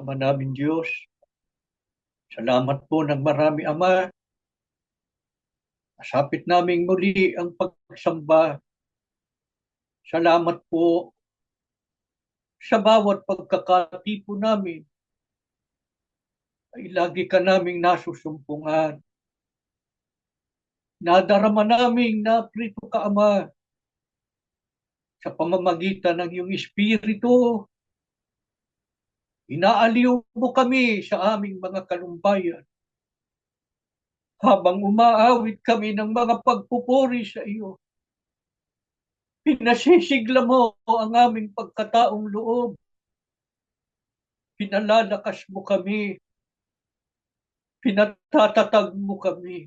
Ama namin Diyos, salamat po ng marami, Ama. Nasapit naming muli ang pagsamba. Salamat po sa bawat pagkakatipo namin ay lagi ka naming nasusumpungan. Nadarama naming na prito ka, Ama, sa pamamagitan ng iyong Espiritu. Inaaliw mo kami sa aming mga kalumbayan habang umaawit kami ng mga pagpupuri sa iyo. Pinasisigla mo ang aming pagkataong loob. Pinalalakas mo kami. Pinatatatag mo kami.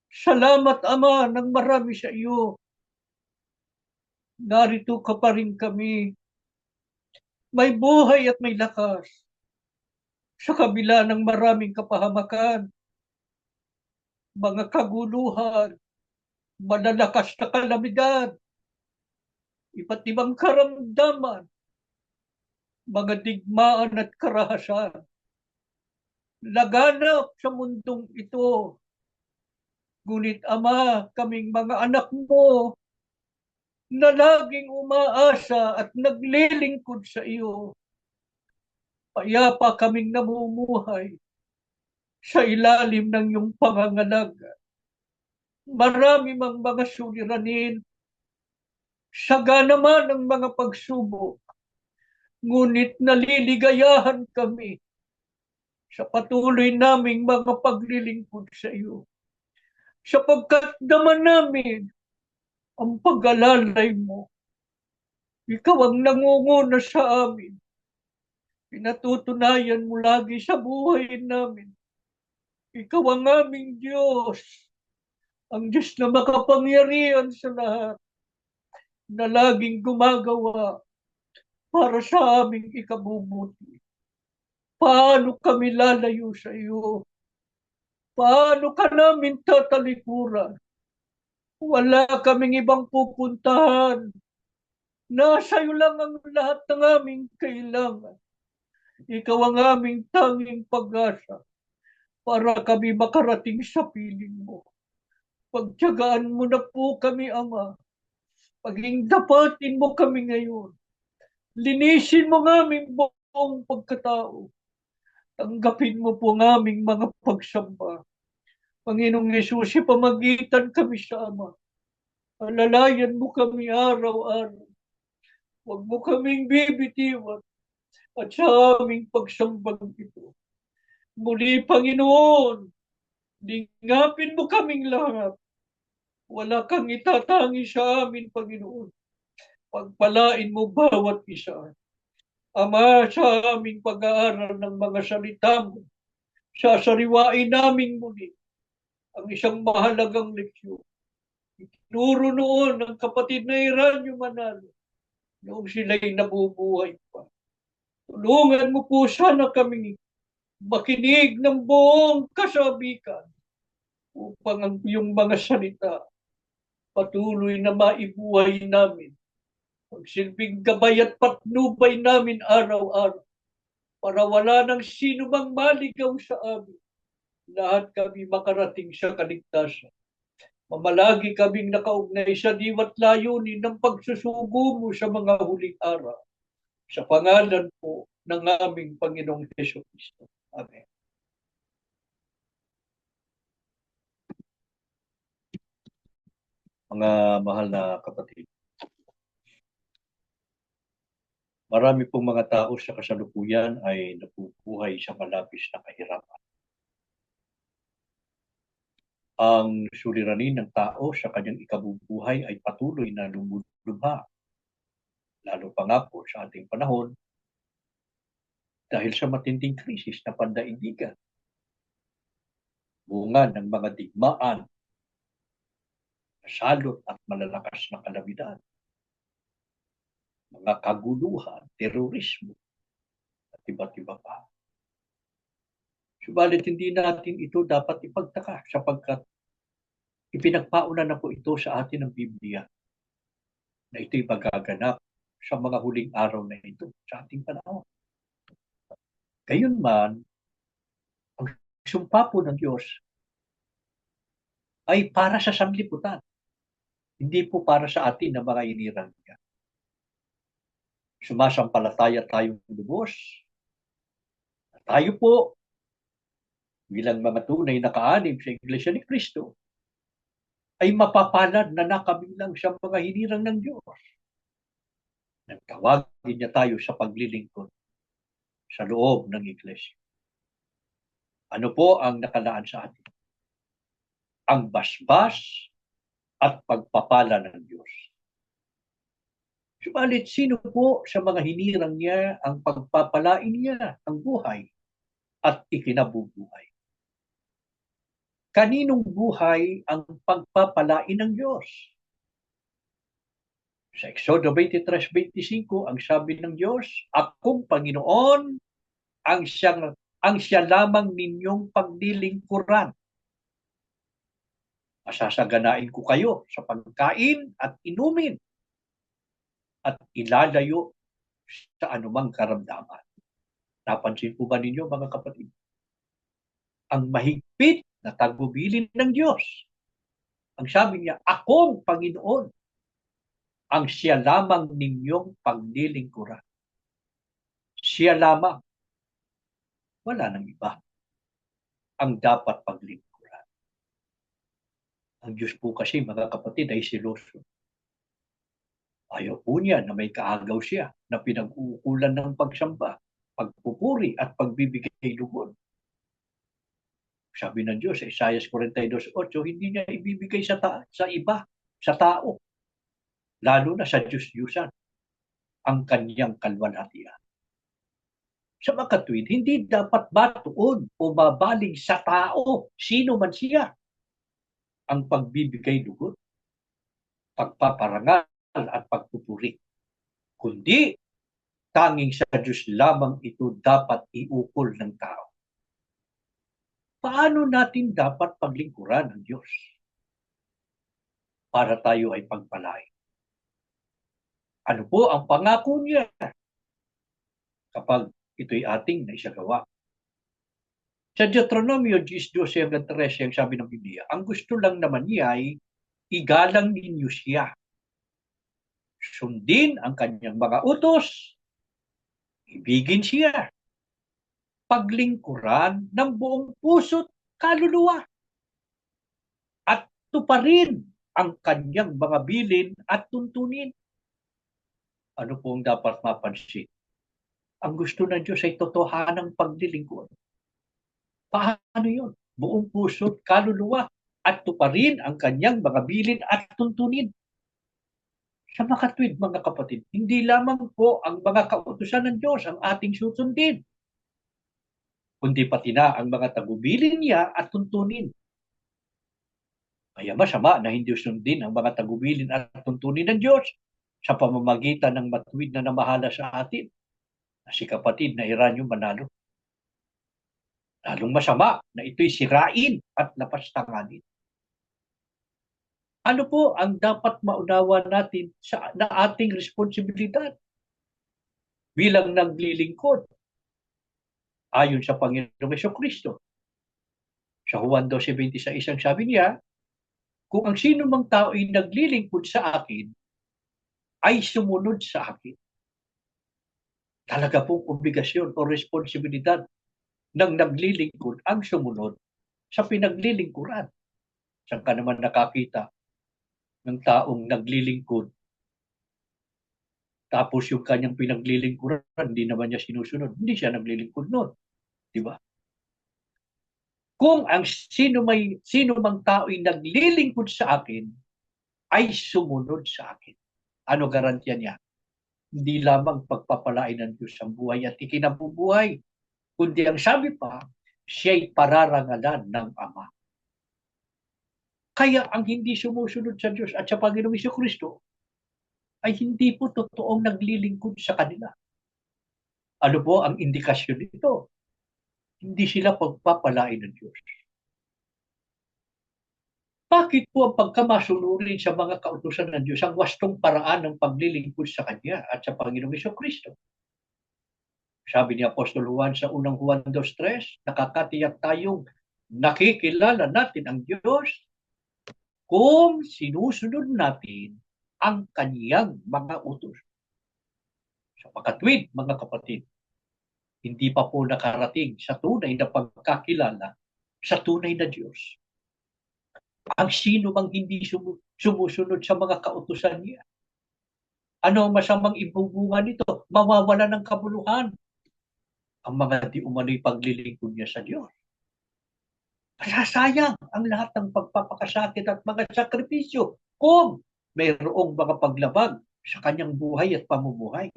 Salamat, Ama, ng marami sa iyo. Narito ka pa rin kami. May buhay at may lakas. Sa kabila ng maraming kapahamakan, mga kaguluhan, malalakas na kalamidad, iba't ibang karamdaman, mga digmaan at karahasan. Laganap sa mundong ito. Ngunit, Ama, kaming mga anak mo na laging umaasa at naglilingkod sa iyo. Payapa kaming namumuhay sa ilalim ng iyong pangangalaga. Marami mang mga suliranin, saga naman ang mga pagsubok, ngunit naliligayahan kami sa patuloy naming mga paglilingkod sa iyo. Sapagkat daman namin ang pag-alalay mo. Ikaw ang nangunguna sa amin. Pinatutunayan mo lagi sa buhay namin. Ikaw ang aming Diyos. Ang Diyos na makapangyarihan sa lahat. Na laging gumagawa para sa aming ikabubuti. Paano kami lalayo sa iyo? Paano ka namin tatalikuran? Wala kaming ibang pupuntahan. Nasa iyo lang ang lahat ng aming kailangan. Ikaw ang aming tanging pag-asa para kami makarating sa piling mo. Pagtiyagaan mo na po kami, Ama. Paging dapatin mo kami ngayon. Linisin mo ng aming buong pagkatao. Tanggapin mo po ng aming mga pagsamba. Panginoong Yesus, pamagitan kami sa Ama. Alalayan mo kami araw-araw. Huwag mo kaming bibitiwan at sa aming pagsambang ito. Muli, Panginoon, lingapin mo kaming lahat. Wala kang itatangi sa amin, Panginoon. Pagpalain mo bawat isa. Ama, sa aming pag-aaral ng mga salita mo, sasariwain namin muli ang isang mahalagang leksyon. Itinuro noon ng kapatid na Eranio Manalo noong sila'y nabubuhay pa. Tulungan mo po sana kami makinig ng buong kasabikan upang ang iyong mga salita patuloy na maibuhay namin. Pagsilbing gabay at patnubay namin araw-araw para wala nang sino mang maligaw sa amin. Lahat kami makarating sa kaligtasan. Mamalagi kaming nakaugnay sa diwa't layunin ng pagsusugo mo sa mga huling araw. Sa pangalan po ng aming Panginoong Jesucristo. Amen. Mga mahal na kapatid, marami pong mga tao sa kasalukuyan ay nabubuhay sa malabis na kahirapan. Ang suliranin ng tao sa kanyang ikabubuhay ay patuloy na lumulubha. Lalo pa nga po sa ating panahon dahil sa matinding krisis na pandaigdigan. Bunga ng mga digmaan, salot at malalakas na kalamidad. Mga kaguluhan, terorismo, at iba't iba pa. Subalit hindi natin ito dapat ipagtaka sapagkat ipinagpauna na po ito sa atin ng Biblia na ito'y magaganap sa mga huling araw na ito sa ating panahon. Gayunman, ang sumpa po ng Diyos ay para sa sanlibutan. Hindi po para sa atin na mga inirang niya. Sumasampalataya tayong lubos. Tayo po, bilang mga tunay na kaanib sa Iglesia ni Cristo, ay mapapalad na nakabilang sa mga hinirang ng Diyos. Nagtawagin niya tayo sa paglilingkod sa loob ng Iglesia. Ano po ang nakalaan sa atin? Ang basbas at pagpapala ng Diyos. Subalit, sino po sa mga hinirang niya ang pagpapalain niya ang buhay at ikinabubuhay? Kaninong buhay ang pagpapalain ng Diyos? Sa Exodo 23:25, ang sabi ng Diyos, akong Panginoon, ang siya lamang ninyong paglilingkuran. Masasaganain ko kayo sa pagkain at inumin at ilalayo sa anumang karamdaman. Napansin po ba ninyo, mga kapatid? Ang mahigpit na tagubilin ng Diyos. Ang sabi niya, akong Panginoon, ang siya lamang ninyong paglilingkuran. Siya lamang. Wala nang iba ang dapat paglingkuran. Ang Diyos po kasi, mga kapatid, ay siloso. Ayaw po niya na may kaagaw siya na pinag-uukulan ng pagsamba, pagpupuri at pagbibigay lugod. Sabi ng Diyos sa Isaiah 42:8, hindi niya ibibigay sa iba, sa tao, lalo na sa Diyos-Diyusan, ang kanyang kalwalhatian. Sa makatwid, hindi dapat batuon o babaling sa tao, sino man siya, ang pagbibigay lugod, pagpaparangal at pagpupuri. Kundi, tanging sa Diyos lamang ito dapat iukol ng tao. Paano natin dapat paglingkuran ng Diyos para tayo ay pagpalain? Ano po ang pangako niya kapag ito'y ating naisagawa? Sa Deuteronomio 10:12-13, ang sabi ng Biblia, ang gusto lang naman niya ay igalang ninyo siya. Sundin ang kanyang mga utos, ibigin siya, paglingkuran ng buong puso't kaluluwa, at tuparin ang kanyang mga bilin at tuntunin. Ano po ang dapat mapansin? Ang gusto ng Diyos ay totohanang paglilingkod. Paano yun? Buong puso't kaluluwa at tuparin ang kanyang mga bilin at tuntunin. Sa makatwid, mga kapatid, hindi lamang po ang mga kautusan ng Diyos ang ating susundin, kundi pati na ang mga tagubilin niya at tuntunin. Kaya masama na hindi sundin ang mga tagubilin at tuntunin ng Diyos sa pamamagitan ng matuwid na namahala sa atin, na si kapatid na Eranio Manalo. Lalong masama na ito'y sirain at lapastanganin. Ano po ang dapat maunawa natin na ating responsibilidad bilang naglilingkod ayon sa Panginoong Jesucristo? Sa Juan 12:26, ang sabi niya, kung ang sino mang tao ay naglilingkod sa akin, ay sumunod sa akin. Talaga pong obligasyon o responsibilidad ng naglilingkod ang sumunod sa pinaglilingkuran. Saan ka naman nakakita ng taong naglilingkod, tapos yung kanyang pinaglilingkuran, hindi naman niya sinusunod. Hindi siya naglilingkod noon. Di ba? Kung ang sino mang tao ay naglilingkod sa akin, ay sumunod sa akin. Ano garantiya niya? Hindi lamang pagpapalain ng Diyos ang buhay at ikinabubuhay, kundi ang sabi pa, siya'y pararangalan ng Ama. Kaya ang hindi sumusunod sa Diyos at sa Panginoong Jesucristo ay hindi po totoong naglilingkod sa kanila. Ano po ang indikasyon nito? Hindi sila pagpapalain ng Diyos. Bakit po ang pagkamasunurin sa mga kautusan ng Diyos ang wastong paraan ng paglilingkod sa Kanya at sa Panginoong Jesucristo? Sabi ni Apostol Juan sa unang Juan 2:3, nakakatiyak tayong nakikilala natin ang Diyos kung sinusunod natin ang kaniyang mga utos. Sa pakatwid, mga kapatid, hindi pa po nakarating sa tunay na pagkakilala sa tunay na Diyos. Ang sino mang hindi sumusunod sa mga kautusan niya. Ano ang masamang ibubunga nito? Mawawala ng kabuluhan ang mga di umano'y paglilingkod niya sa Diyos. Masasayang ang lahat ng pagpapakasakit at mga sakripisyo kung mayroong mga paglabag sa kanyang buhay at pamumuhay.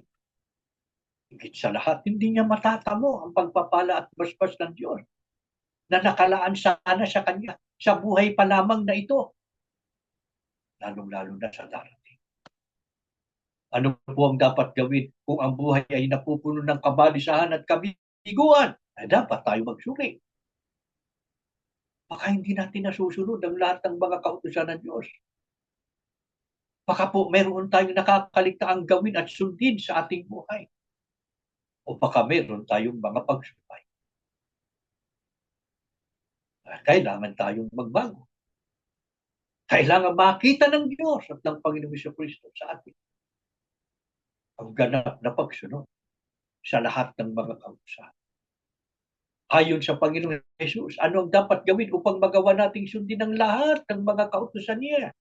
Higit sa lahat, hindi niya matatamo ang pagpapala at basbas ng Diyos na nakalaan sana sa kanya sa buhay pa lamang na ito, lalong-lalo na sa darating. Ano po ang dapat gawin kung ang buhay ay napupuno ng kabalisahan at kabiguan? Ay dapat tayo magsuri. Baka hindi natin nasusunod ang lahat ng mga kautusan ng Diyos. Baka po meron tayong nakakaligtaang gawin at sundin sa ating buhay. O baka meron tayong mga pagsumpay. Kailangan tayong magbago. Kailangan makita ng Diyos at ng Panginoong Jesucristo sa atin ang ganap na pagsunod sa lahat ng mga kautusan. Ayon sa Panginoong Jesus, ano ang dapat gawin upang magawa nating sundin ang lahat ng mga kautusan niya?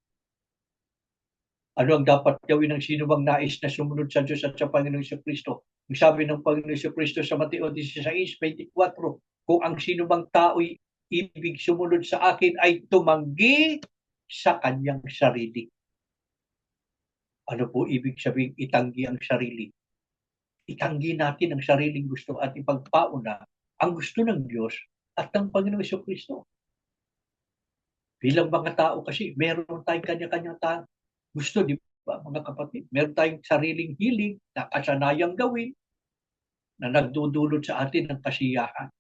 Ano ang dapat gawin ng sino bang nais na sumunod sa Diyos at sa Panginoong Jesucristo? Ang sabi ng Panginoong Jesucristo sa Mateo 16:24, kung ang sino bang tao'y ibig sumunod sa akin ay tumanggi sa kanyang sarili. Ano po ibig sabihin itanggi ang sarili? Itanggi natin ang sariling gusto at ipagpauna ang gusto ng Diyos at ng Panginoong Jesucristo. Bilang mga tao kasi, meron tayong kanya-kanyang gusto, di ba mga kapatid? Meron tayong sariling hilig na kasanayang gawin na nagdudulot sa atin ng kasiyahan.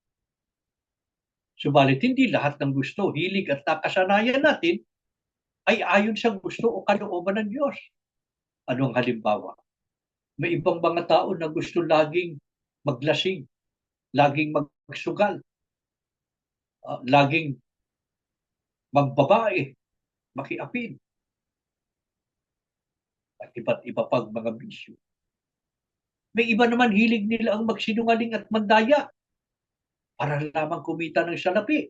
Subalit hindi lahat ng gusto, hilig at nakasanayan natin ay ayon sa gusto o kalooban ng Diyos. Anong halimbawa? May ibang mga tao na gusto laging maglasing, laging magsugal, laging magbabae, makiapid, at iba't iba pang mga bisyo. May iba naman hilig nila ang magsinungaling at mandaya para lamang kumita ng salapi.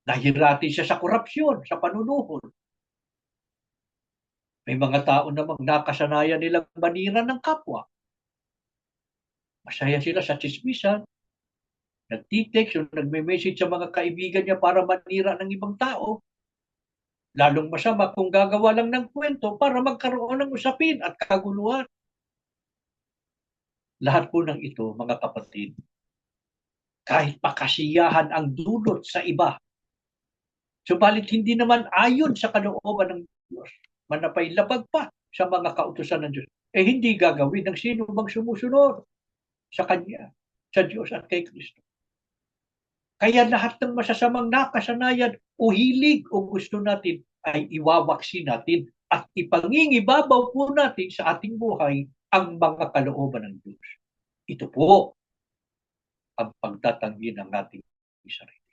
Nahirati siya sa korupsyon, sa panunuhol. May mga tao namang nakasanayan nilang manira ng kapwa. Masaya sila sa tsismisan, nagtitext o nagme-message sa mga kaibigan niya para manira ng ibang tao. Lalong masama kung gagawa lang ng kwento para magkaroon ng usapin at kaguluhan. Lahat po ng ito, mga kapatid, kahit pakasiyahan ang dulot sa iba, subalit hindi naman ayon sa kalooban ng Diyos, manapay labag pa sa mga kautusan ng Diyos, hindi gagawin ng sino bang sumusunod sa Kanya, sa Diyos at kay Kristo. Kaya lahat ng masasamang nakasanayan o hilig o gusto natin ay iwawaksi natin at ipangingibabaw po natin sa ating buhay ang mga kalooban ng Diyos. Ito po ang pagtatanggi ng ating sarili.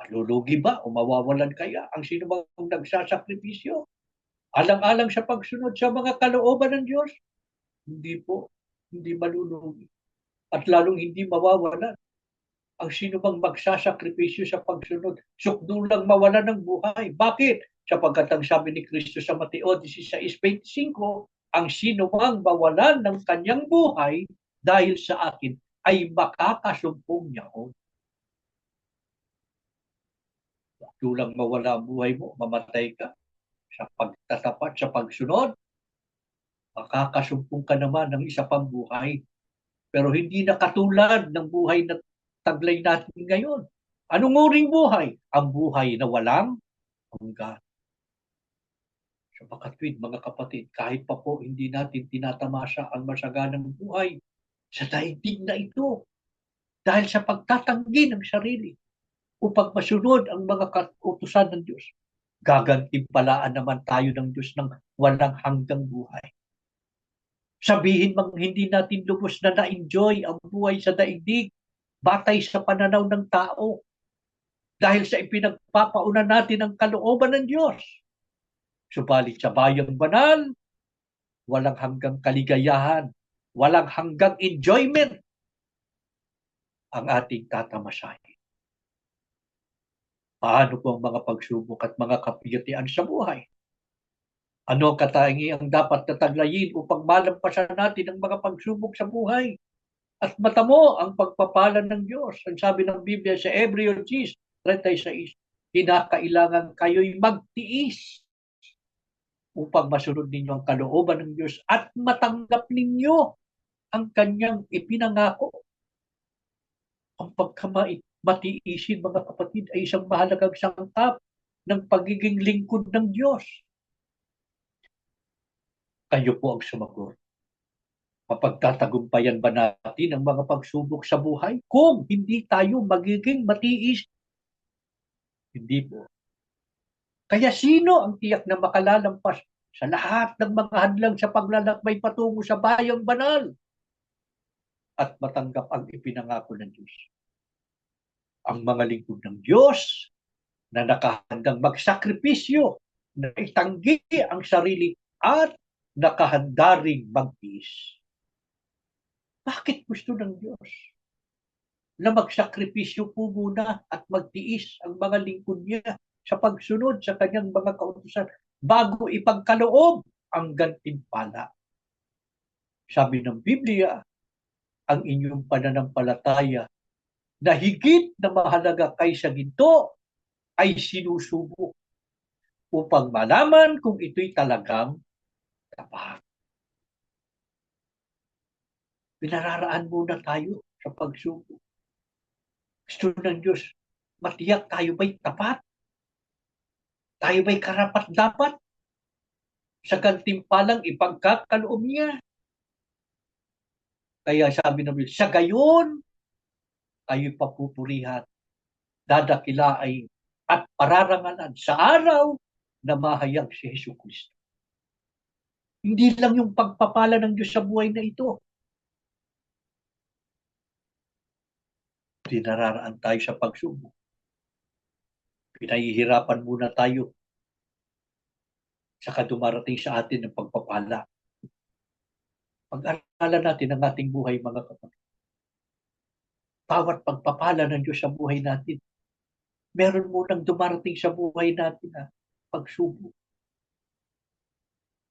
Malulugi ba o mawawalan kaya ang sino bang nagsasakripisyo? Alang-alang sa pagsunod sa mga kalooban ng Diyos? Hindi po. Hindi malulugi. At lalong hindi mawawalan ang sino bang magsasakripisyo sa pagsunod. Sukdulang mawalan ng buhay. Bakit? Sapagkat ang sabi ni Kristo sa Mateo 16:25, ang sino bang mawalan ng kanyang buhay dahil sa akin ay makakasumpong niyaon. Sukdulang mawala ang buhay mo, mamatay ka sa pagtatapat, sa pagsunod, makakasumpong ka naman ng isa pang buhay. Pero hindi na katulad ng buhay na taglay natin ngayon. Anong uring buhay? Ang buhay na walang hanggan. Sa pakatwid, mga kapatid, kahit pa po hindi natin tinatamasa ang masaganang buhay sa daigdig na ito dahil sa pagtatanggi ng sarili upang masunod ang mga kautusan ng Diyos, gagantimpalaan naman tayo ng Diyos ng walang hanggang buhay. Sabihin mang hindi natin lubos na na-enjoy ang buhay sa daigdig, batay sa pananaw ng tao, dahil sa ipinagpapauna natin ang kalooban ng Diyos. Subalit sa bayang banal, walang hanggang kaligayahan, walang hanggang enjoyment ang ating tatamasahin. Paano po ang mga pagsubok at mga kapigatian sa buhay? Ano ang katangiang dapat nataglayin upang malampasan natin ang mga pagsubok sa buhay? At matamo ang pagpapala ng Diyos. Ang sabi ng Biblia sa Hebreo 10:36, kinakailangan kayo'y magtiis upang masunod ninyo ang kalooban ng Diyos at matanggap ninyo ang kanyang ipinangako. Ang pagkamatiisin, mga kapatid, ay isang mahalagang sangkap ng pagiging lingkod ng Diyos. Kayo po ang sumagot. Mapagtatagumpayan ba natin ang mga pagsubok sa buhay kung hindi tayo magiging matiis? Hindi po. Kaya sino ang tiyak na makalalampas sa lahat ng mga hadlang sa paglalakbay patungo sa bayang banal at matanggap ang ipinangako ng Diyos? Ang mga lingkod ng Diyos na nakahandang magsakripisyo, na itanggi ang sarili at nakahanda ring magtiis. Bakit gusto ng Diyos na magsakripisyo po muna at magtiis ang mga lingkod niya sa pagsunod sa kanyang mga kautusan bago ipagkaloob ang gantimpala? Sabi ng Biblia, ang inyong pananampalataya na higit na mahalaga kaysa ginto ay sinusubok upang malaman kung ito'y talagang tapat. Pinararaan muna tayo sa pagsubok. Gusto ng Diyos, matiyak tayo ba'y tapat? Tayo ba'y karapat-dapat sa gantimpalang ipagkakaloob niya? Kaya sabi ng Biblia, sa gayon, tayo'y papupurihan, dadakilain at pararangalan sa araw na mahayag si Jesucristo. Hindi lang yung pagpapala ng Diyos sa buhay na ito. Dinararaan tayo sa pagsubok. Pinahihirapan muna tayo saka dumarating sa atin ng pagpapala. Pag-aralan natin ang ating buhay, mga kapatid. Bawat pagpapala ng Diyos sa buhay natin, meron munang dumarating sa buhay natin na pagsubok.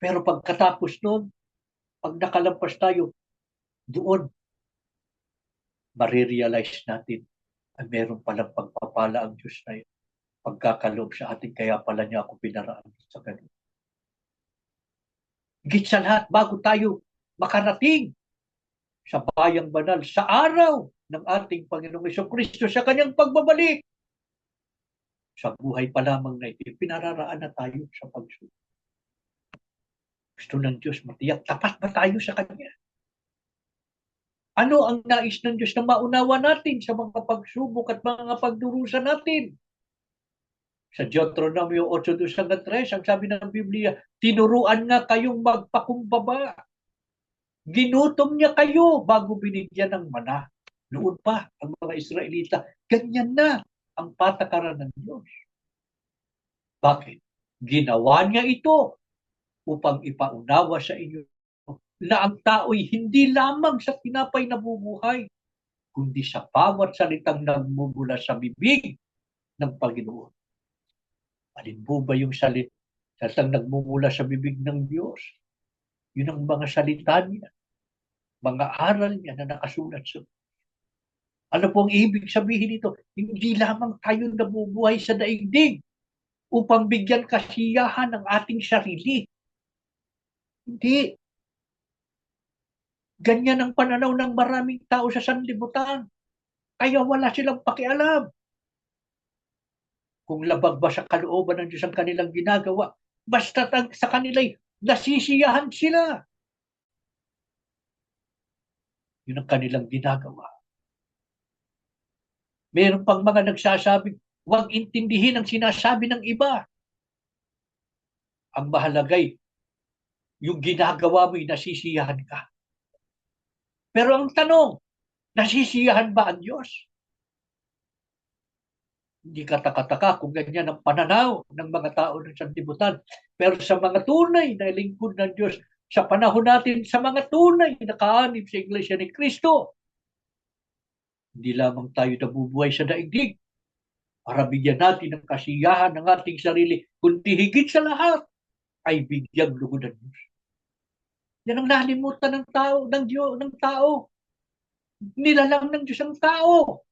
Pero pagkatapos nun, pag nakalampas tayo, doon, marirealize natin na meron palang pagpapala ang Diyos na yun. Pagkakaloob sa atin, kaya pala niya ako pinaraan sa ganun. Higit sa lahat, bago tayo makarating sa bayang banal, sa araw ng ating Panginoong Jesucristo, sa kanyang pagbabalik, sa buhay pa lamang na ito, pinararaan na tayo sa pagsubok. Gusto ng Diyos, matiyak, tapat ba tayo sa Kanya? Ano ang nais ng Diyos na maunawa natin sa mga pagsubok at mga pagdurusa natin? Sa Deuteronomio 8:2-3, ang sabi ng Biblia, tinuruan nga kayong magpakumbaba. Ginutom niya kayo bago binigyan ng mana. Noon pa, ang mga Israelita, ganyan na ang patakaran ng Diyos. Bakit? Ginawa niya ito upang ipaunawa sa inyo na ang tao'y hindi lamang sa tinapay nabubuhay, kundi sa bawat salitang nagmumula sa bibig ng Panginoon. Alin po ba yung salitang nagmumula sa bibig ng Diyos? Yun ang mga salita niya, mga aral niya na nakasulat sa. Ano po ang ibig sabihin nito? Hindi lamang tayo nabubuhay sa daigdig upang bigyan kasiyahan ng ating sarili. Hindi. Ganyan ang pananaw ng maraming tao sa sanlibutan. Kaya wala silang pakialam kung labag ba sa kalooban ng Diyos ang kanilang ginagawa. Basta sa kanila'y nasisiyahan sila. Yun ang kanilang ginagawa. Meron pang mga nagsasabing, huwag intindihin ang sinasabi ng iba. Ang mahalagay, yung ginagawa mo'y nasisiyahan ka. Pero ang tanong, nasisiyahan ba ang Diyos? Hindi katakataka kung ganyan ang pananaw ng mga tao ng sanlibutan. Pero sa mga tunay na lingkod ng Diyos, sa panahon natin, sa mga tunay na kaanib sa Iglesia ni Kristo, hindi lamang tayo nabubuhay sa daigdig para bigyan natin ng kasiyahan ng ating sarili, kundi higit sa lahat ay bigyang lugod ng Diyos. Yan ang nalimutan ng tao, ng Diyos, ng tao. Nilalang ng Diyos ang tao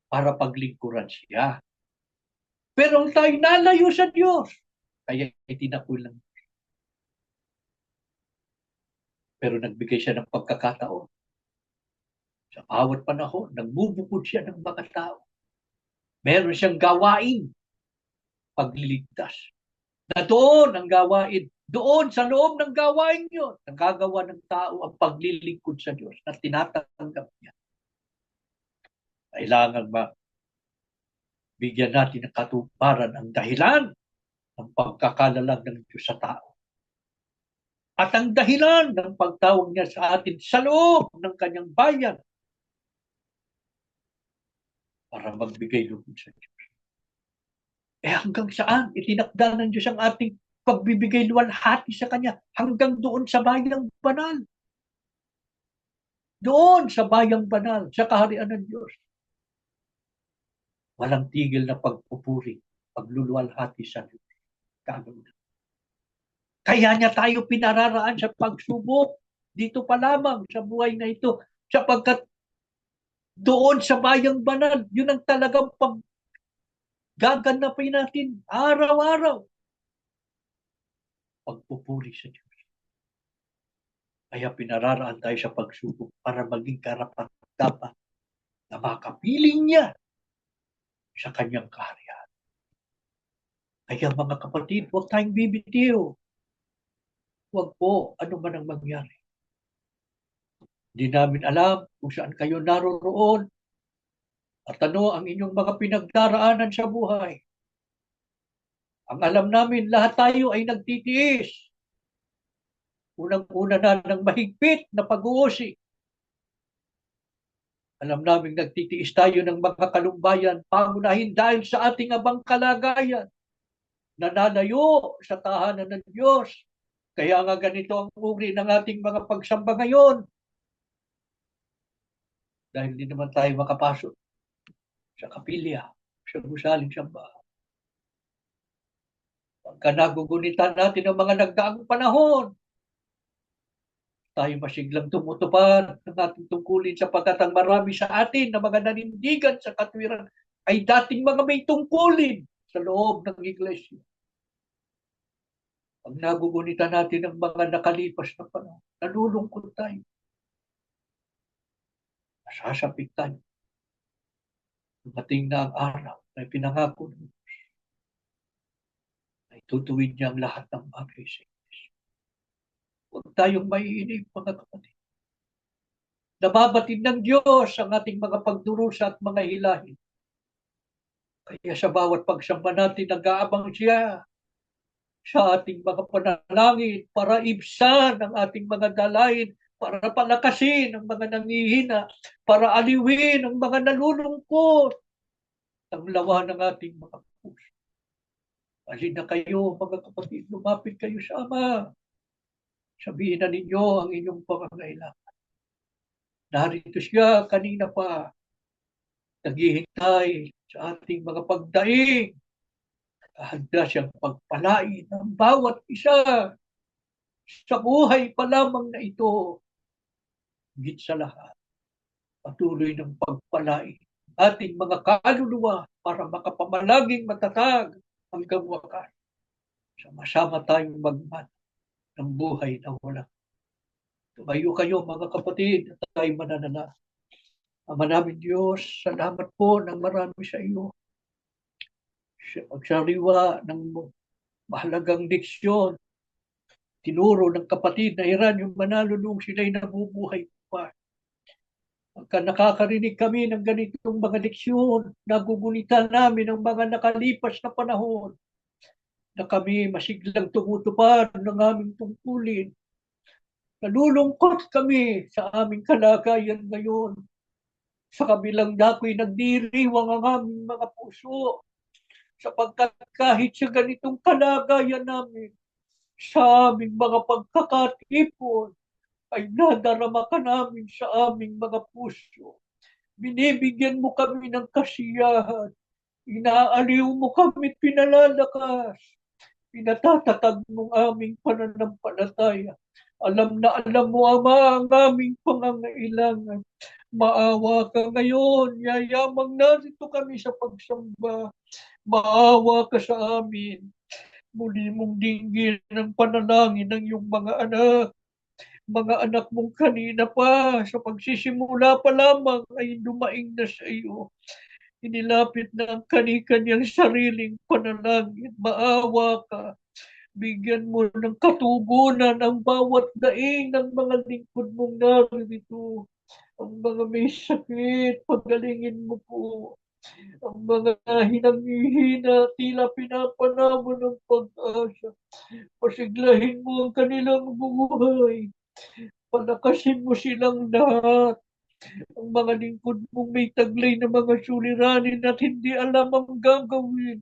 para paglingkuran siya. Pero ang tayo nalayo sa Diyos, kaya itinakulang. Pero nagbigay siya ng pagkakataon. Sa bawat panahon, nagbubukod siya ng mga tao. Meron siyang gawain, pagliligtas. Na doon ang gawain, doon sa loob ng gawain yun, nagagawa ng tao ang paglilingkod sa Diyos na tinatanggap niya. Kailangan ba bigyan natin ng katuparan ang dahilan ng pagkakalalang ng Diyos sa tao. At ang dahilan ng pagtawag niya sa atin sa loob ng kanyang bayan para magbigay lugod sa Diyos. Hanggang saan itinakda ng Diyos ang ating pagbibigay luwalhati sa Kanya? Hanggang doon sa bayang banal. Doon sa bayang banal, sa kaharian ng Diyos. Walang tigil na pagpupuri, pagluluwalhati sa Diyos. Kaya niya tayo pinararaan sa pagsubok dito pa lamang sa buhay na ito. Sapagkat doon sa bayang banal, yun ang talagang gaganapin natin araw-araw. Pagpupuri sa Diyos. Kaya pinararaan tayo sa pagsubok para maging karapat-dapat na makapiling niya sa kanyang kaharian. Kaya mga kapatid, huwag tayong bibitiw. Huwag po, ano man ang mangyari. Hindi namin alam kung saan kayo naroroon at ano ang inyong mga pinagdaraanan sa buhay. Ang alam namin, lahat tayo ay nagtitiis. Unang-una na ng mahigpit na pag-uusig. Alam namin nagtitiis tayo ng mga kalumbayan, pangunahin dahil sa ating abang kalagayan. Nananayo sa tahanan ng Diyos. Kaya nga ganito ang uri ng ating mga pagsamba ngayon. Dahil hindi naman tayo makapasok sa kapilya, sa gusaling sambahan. Pagka nagugunitan natin ang mga nagdaang panahon, tayo masiglang tumutupad ng ating tungkulin sapagkat ang marami sa atin na mga nanindigan sa katwiran ay dating mga may tungkulin sa loob ng iglesia. Pag nagugunitan natin ang mga nakalipas na panahon, nalulungkot tayo. Nasasapit tayo. Dumating na ang araw na pinangako ng Diyos. Ay tutuwid niya ang lahat ng bagay sa Diyos. Huwag tayong maiinip, mga kapatid. Nababatid ng Diyos ang ating mga pagdurusa at mga hilahin. Kaya sa bawat pagsamba natin, nag-aabang siya sa ating mga panalangin para ibsan ang ating mga dalain, para palakasin ang mga nangihina, para aliwin ang mga nalulungkot, ang lawa ng ating mga puso. Alin na kayo, mga kapatid, lumapit kayo sa Ama. Sabihin na ninyo ang inyong pangangailangan. Narito siya kanina pa, naghihintay sa ating mga pagdaing. Handa siyang pagpalain ng bawat isa sa buhay pa lamang na ito. Higit sa lahat, patuloy ng pagpalain ating mga kaluluwa para makapamalaging matatag hanggang wakas. Sama-sama tayong magman ng buhay na walang. Tumayo kayo mga kapatid at tayo mananala. Ama namin Diyos, salamat po ng marami sa iyo. Sa pagsariwa ng mahalagang leksyon, tinuro ng kapatid na Hiranyo Manalo nung sila'y nabubuhay pa. Pagka nakakarinig kami ng ganitong mga leksyon, nagugunitan namin ang mga nakalipas na panahon. na kami masiglang tumutupad ng aming tungkulin. Nalulungkot kami sa aming kalagayan ngayon. Sa kabilang dako'y nagdiriwang ang aming mga puso sapagkat kahit sa ganitong kalagayan namin, sa aming mga pagkakatipon, ay nadarama ka namin sa aming mga puso. Binibigyan mo kami ng kasiyahan. Inaaliw mo kami pinalalakas. Pinatatatag mong aming pananampalataya. Alam na alam mo, Ama, ang aming pangangailangan. Maawa ka ngayon. Yayamang narito kami sa pagsamba. Maawa ka sa amin. Muli mong dinggin ang panalangin ng iyong mga anak mong kanina pa, sa pagsisimula pa lamang ay dumaing na sa iyo. Inilapit na ang kani-kanyang sariling panalangin. Maawa ka. Bigyan mo ng katugunan ang bawat daing ng mga lingkod mong narito. Ang mga may sakit, pagalingin mo po. Ang mga hinang-hihina, tila pinapanamo ng pag-asa. Pasiglahin mo ang kanilang buhay. Palakasin mo silang lahat. Ang mga lingkod mong may taglay na mga suliranin at hindi alam ang gagawin.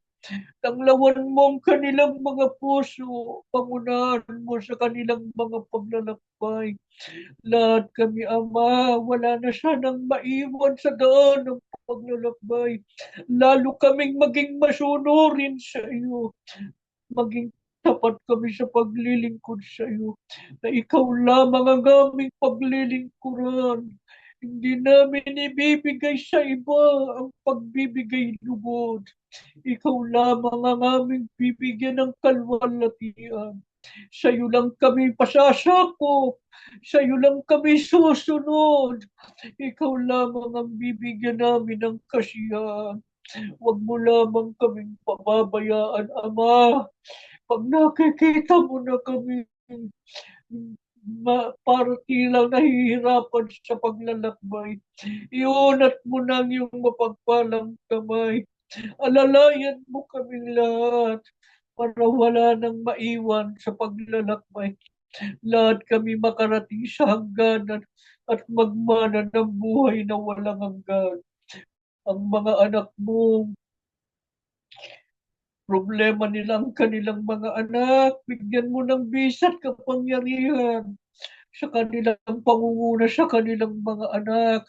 Tanglawan mo ang kanilang mga puso. Pangunahan mo sa kanilang mga paglalakbay. Lahat kami, Ama, wala na sanang maiwan sa daan ng paglalakbay. Lalo kaming maging masunurin sa iyo. Maging tapat kami sa paglilingkod sa iyo. Na ikaw lamang ang aming paglilingkuran. Hindi namin ibibigay sa iba ang pagbibigay lugod. Ikaw lamang ang aming bibigyan ng kalwalatian. Sa iyo lang kami pasasakop. Sa iyo lang kami susunod. Ikaw lamang ang bibigyan namin ng kasiyahan. Huwag mo lamang kaming pababayaan, Ama. Pag nakikita mo na kami, para tilang nahihirapan sa paglalakbay, iunat mo na ang iyong mapagpalang kamay. Alalayan mo kaming lahat para wala nang maiwan sa paglalakbay. Lahat kami makarating sa hangganan at magmana ng buhay na walang hanggan. Ang mga anak mo, problema nilang kanilang mga anak, bigyan mo ng bisat kapangyarihan sa kanilang pangunguna sa kanilang mga anak.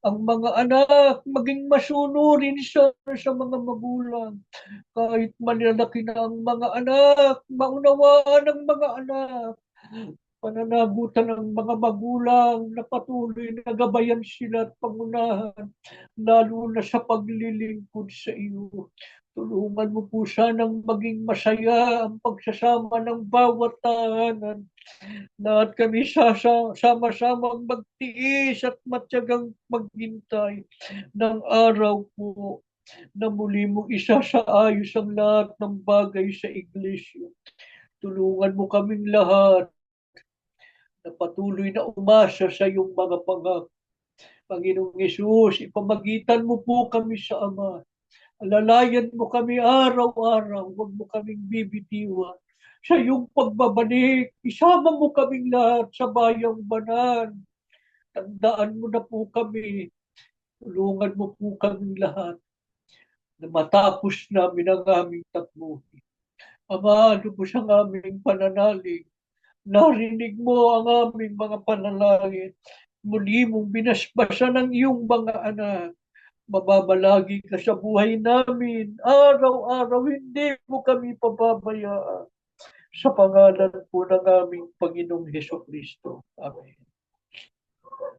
Ang mga anak maging masunurin sa mga magulang. Kahit malalaki na ang mga anak, maunawaan ang mga anak. Pananagutan ng mga magulang na patuloy na gabayan sila at pangunahan, lalo na sa paglilingkod sa iyo. Tulungan mo po sanang maging masaya ang pagsasama ng bawat tahanan. Lahat kami sama-samang magtiis at matyagang maghintay ng araw po na muli mong isasaayos ang lahat ng bagay sa iglesia. Tulungan mo kaming lahat na patuloy na umasa sa iyong mga pangako. Panginoong Yesus, ipamagitan mo po kami sa Ama. Alalayan mo kami araw-araw, huwag mo kaming bibitiwan. Sa iyong pagbabalik, isama mo kaming lahat sa bayang banal. Tandaan mo na po kami. Tulungan mo po kaming lahat na matapos namin ang aming takbuhin. Ama, lubos ang aming pananalig. Narinig mo ang aming mga panalangin. Muli mong binasbasan ng iyong mga anak. Mababalagi ka sa buhay namin. Araw-araw, hindi mo kami pababayaan. Sa pangalan po ng aming Panginoong Heso Kristo. Amen.